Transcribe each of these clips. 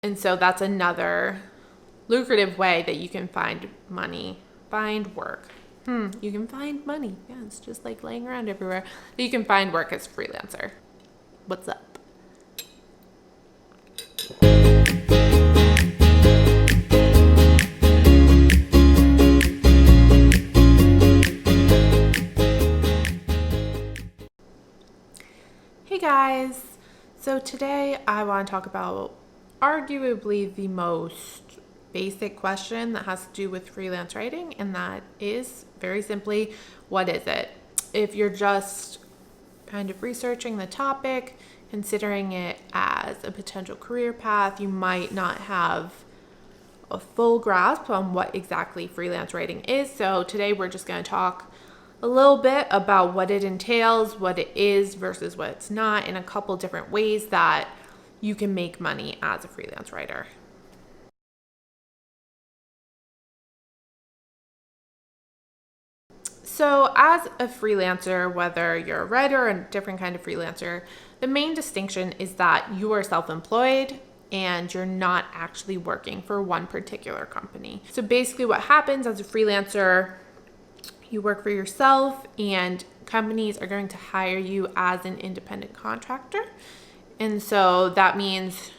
And so that's another lucrative way that you can find work. You can find money. Yeah, it's just like laying around everywhere. You can find work as a freelancer. What's up? Hey guys! So today I want to talk about arguably the most basic question that has to do with freelance writing, and that is very simply, what is it? If you're just kind of researching the topic, considering it as a potential career path, you might not have a full grasp on what exactly freelance writing is. So today we're just going to talk a little bit about what it entails, what it is versus what it's not, and a couple different ways that you can make money as a freelance writer. So as a freelancer, whether you're a writer or a different kind of freelancer, the main distinction is that you are self-employed and you're not actually working for one particular company. So basically what happens as a freelancer, you work for yourself and companies are going to hire you as an independent contractor. And so that means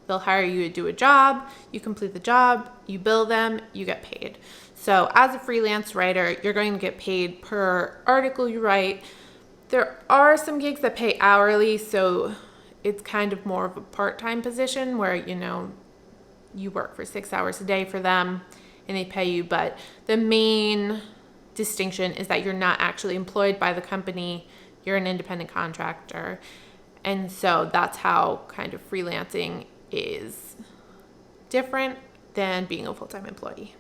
they'll hire you to do a job, you complete the job, you bill them, you get paid. So as a freelance writer, you're going to get paid per article you write. There are some gigs that pay hourly, so it's kind of more of a part-time position where, you work for 6 hours a day for them and they pay you. But the main distinction is that you're not actually employed by the company, you're an independent contractor. And so that's how kind of freelancing is different than being a full-time employee.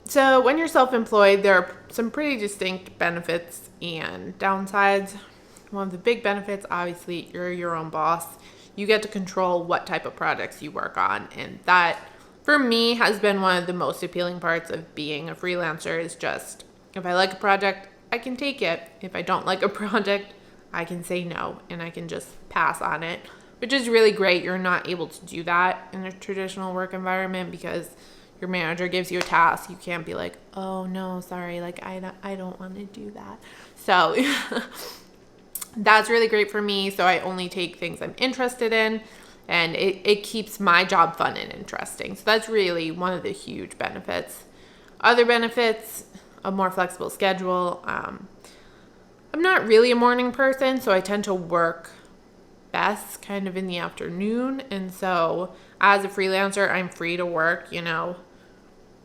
So when you're self-employed, there are some pretty distinct benefits and downsides. One of the big benefits, obviously, you're your own boss. You get to control what type of projects you work on. And that, for me, has been one of the most appealing parts of being a freelancer, is just, if I like a project, I can take it. If I don't like a project, I can say no and I can just pass on it, which is really great. You're not able to do that in a traditional work environment because your manager gives you a task. You can't be like, oh no, sorry, I don't want to do that. So that's really great for me. So I only take things I'm interested in, and it keeps my job fun and interesting. So that's really one of the huge benefits. Other benefits, a more flexible schedule. I'm not really a morning person, so I tend to work best kind of in the afternoon. And so as a freelancer, I'm free to work,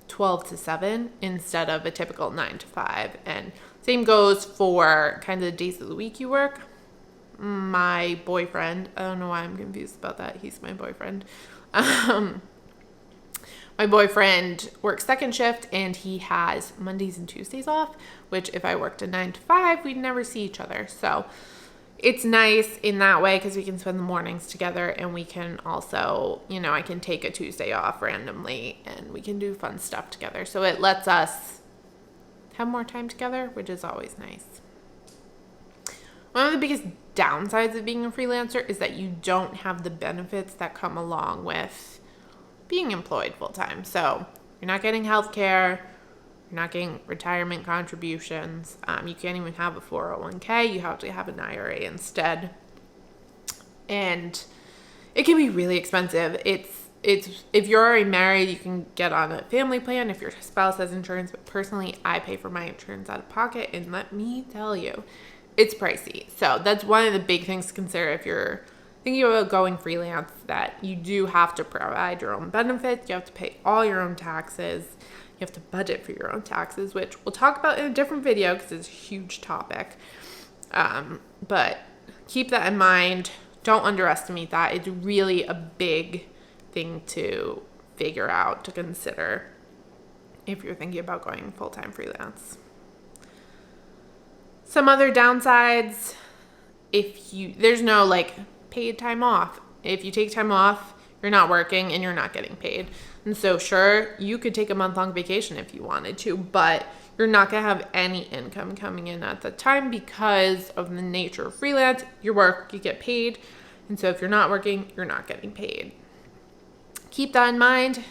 12 to 7 instead of a typical 9 to 5. And same goes for kind of the days of the week you work. My boyfriend, I don't know why I'm confused about that. He's my boyfriend. My boyfriend works second shift and he has Mondays and Tuesdays off, which if I worked a 9 to 5, we'd never see each other. So it's nice in that way because we can spend the mornings together, and we can also, I can take a Tuesday off randomly and we can do fun stuff together. So it lets us have more time together, which is always nice. One of the biggest downsides of being a freelancer is that you don't have the benefits that come along with being employed full-time. So you're not getting health care, you're not getting retirement contributions, you can't even have a 401k, you have to have an IRA instead. And it can be really expensive. It's if you're already married, you can get on a family plan if your spouse has insurance, but personally, I pay for my insurance out of pocket, and let me tell you, it's pricey. So that's one of the big things to consider if you're thinking about going freelance, that you do have to provide your own benefits, you have to pay all your own taxes, you have to budget for your own taxes, which we'll talk about in a different video because it's a huge topic. But keep that in mind. Don't underestimate that. It's really a big thing to figure out, to consider if you're thinking about going full-time freelance. Some other downsides, there's no paid time off. If you take time off, you're not working and you're not getting paid. And so sure, you could take a month-long vacation if you wanted to, but you're not going to have any income coming in at the time because of the nature of freelance. You work, you get paid. And so if you're not working, you're not getting paid. Keep that in mind.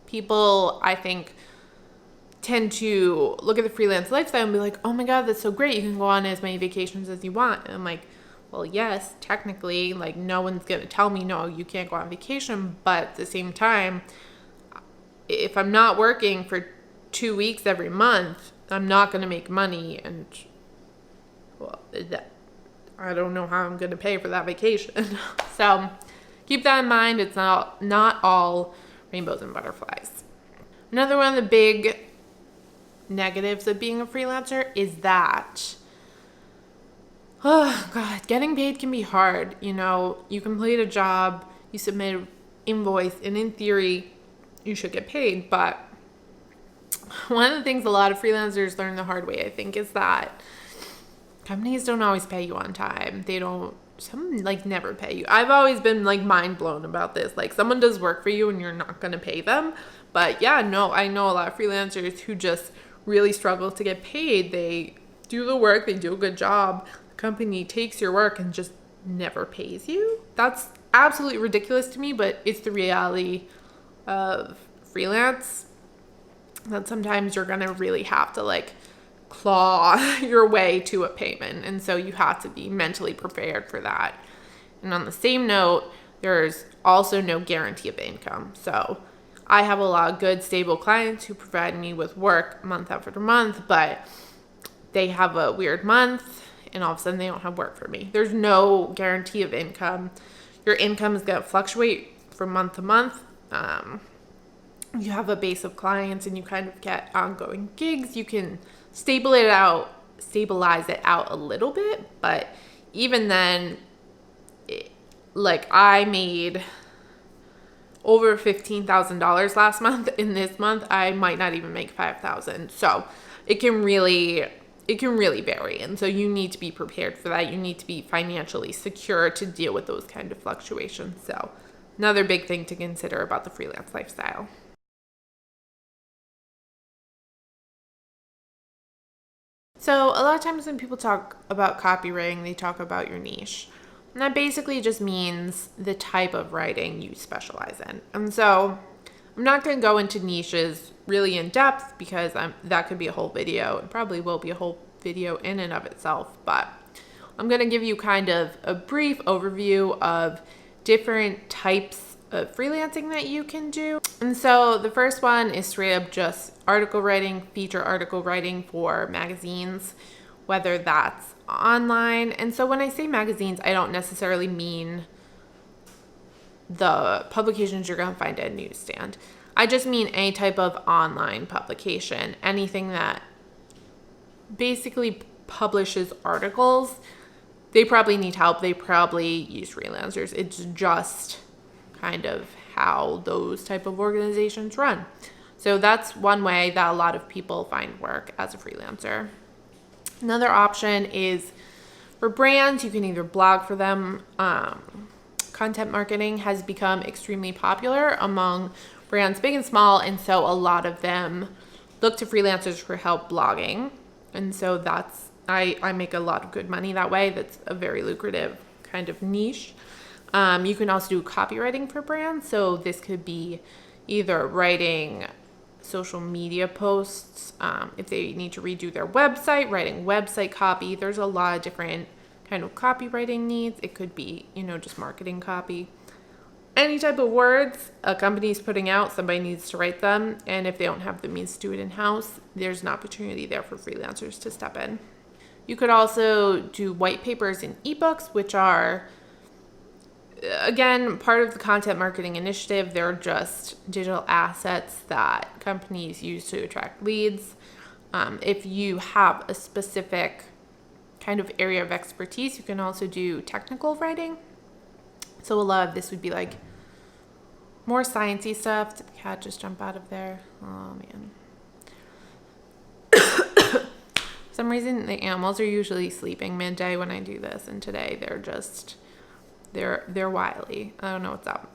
People, I think, tend to look at the freelance lifestyle and be like, oh my God, that's so great. You can go on as many vacations as you want. And I'm like, well, yes, technically, like no one's going to tell me, no, you can't go on vacation. But at the same time, if I'm not working for 2 weeks every month, I'm not going to make money. And well, I don't know how I'm going to pay for that vacation. So keep that in mind. It's not all rainbows and butterflies. Another one of the big negatives of being a freelancer is that, oh God, getting paid can be hard. You know, you complete a job, you submit an invoice, and in theory, you should get paid. But one of the things a lot of freelancers learn the hard way, I think, is that companies don't always pay you on time. Some like never pay you. I've always been like mind blown about this. Like someone does work for you and you're not going to pay them. But yeah, no, I know a lot of freelancers who just really struggle to get paid. They do the work, they do a good job. The company takes your work and just never pays you. That's absolutely ridiculous to me, but it's the reality of freelance. That sometimes you're going to really have to like claw your way to a payment. And so you have to be mentally prepared for that. And on the same note, there's also no guarantee of income. So I have a lot of good, stable clients who provide me with work month after month, but they have a weird month and all of a sudden they don't have work for me. There's no guarantee of income. Your income is going to fluctuate from month to month. You have a base of clients and you kind of get ongoing gigs. You can stabilize it out a little bit, but even then, like I made over $15,000 last month. In this month, I might not even make $5,000. So it can really vary. And so you need to be prepared for that. You need to be financially secure to deal with those kind of fluctuations. So another big thing to consider about the freelance lifestyle. So a lot of times when people talk about copywriting, they talk about your niche. And that basically just means the type of writing you specialize in. And so I'm not going to go into niches really in depth because that could be a whole video and probably will be a whole video in and of itself. But I'm going to give you kind of a brief overview of different types of freelancing that you can do. And so the first one is straight up just article writing, feature article writing for magazines, whether that's online. And so when I say magazines, I don't necessarily mean the publications you're going to find at a newsstand. I just mean any type of online publication, anything that basically publishes articles. They probably need help. They probably use freelancers. It's just kind of how those type of organizations run. So that's one way that a lot of people find work as a freelancer. Another option is for brands. You can either blog for them. Content marketing has become extremely popular among brands big and small, and so a lot of them look to freelancers for help blogging. And so that's I make a lot of good money that way. That's a very lucrative kind of niche. You can also do copywriting for brands. So this could be either writing social media posts, if they need to redo their website, writing website copy. There's a lot of different kind of copywriting needs. It could be, just marketing copy. Any type of words a company is putting out, somebody needs to write them. And if they don't have the means to do it in-house, there's an opportunity there for freelancers to step in. You could also do white papers and ebooks, which are, again, part of the content marketing initiative. They're just digital assets that companies use to attract leads. If you have a specific kind of area of expertise, you can also do technical writing. So a lot of this would be like more sciencey stuff. Did the cat just jump out of there? Oh man. For some reason the animals are usually sleeping midday when I do this, and today they're wily. I don't know what's up.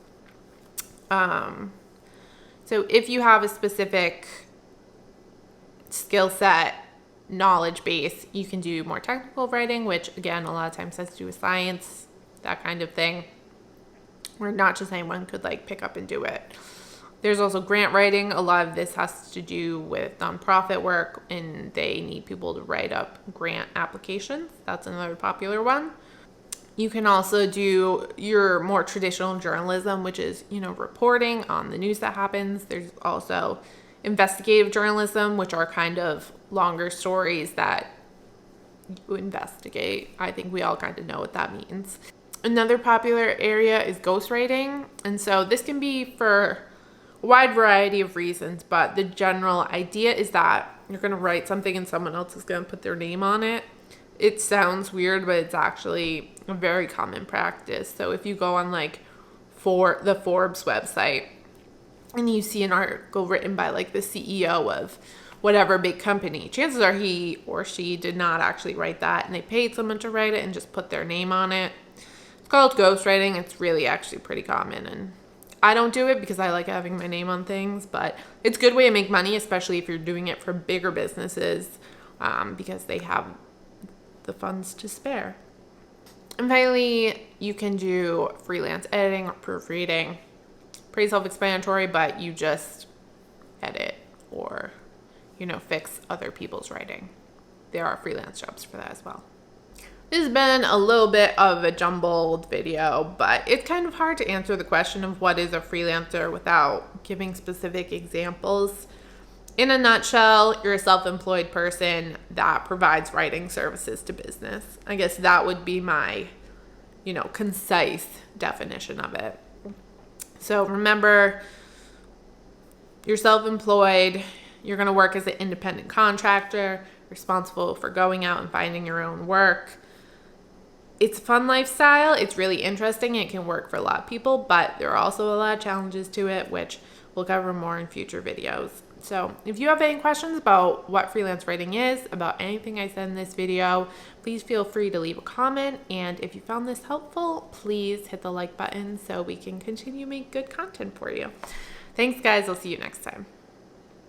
So if you have a specific skill set knowledge base. You can do more technical writing, which again, a lot of times has to do with science, that kind of thing, where not just anyone could like pick up and do it. There's also grant writing. A lot of this has to do with nonprofit work, and they need people to write up grant applications. That's another popular one. You can also do your more traditional journalism, which is, reporting on the news that happens. There's also investigative journalism, which are kind of longer stories that you investigate. I think we all kind of know what that means. Another popular area is ghostwriting. And so this can be for a wide variety of reasons, but the general idea is that you're going to write something and someone else is going to put their name on it. It sounds weird, but it's actually a very common practice. So if you go on like for the Forbes website and you see an article written by like the CEO of whatever big company, chances are he or she did not actually write that, and they paid someone to write it and just put their name on it. It's called ghostwriting. It's really actually pretty common, and I don't do it because I like having my name on things, but it's a good way to make money, especially if you're doing it for bigger businesses, because they have the funds to spare. And finally, you can do freelance editing or proofreading. Pretty self-explanatory, but you just edit or, fix other people's writing. There are freelance jobs for that as well. This has been a little bit of a jumbled video, but it's kind of hard to answer the question of what is a freelancer without giving specific examples. In a nutshell, you're a self-employed person that provides writing services to business. I guess that would be my, concise definition of it. So remember, you're self-employed. You're going to work as an independent contractor, responsible for going out and finding your own work. It's a fun lifestyle. It's really interesting. It can work for a lot of people, but there are also a lot of challenges to it, which we'll cover more in future videos. So if you have any questions about what freelance writing is, about anything I said in this video, please feel free to leave a comment. And if you found this helpful, please hit the like button so we can continue to make good content for you. Thanks, guys. I'll see you next time.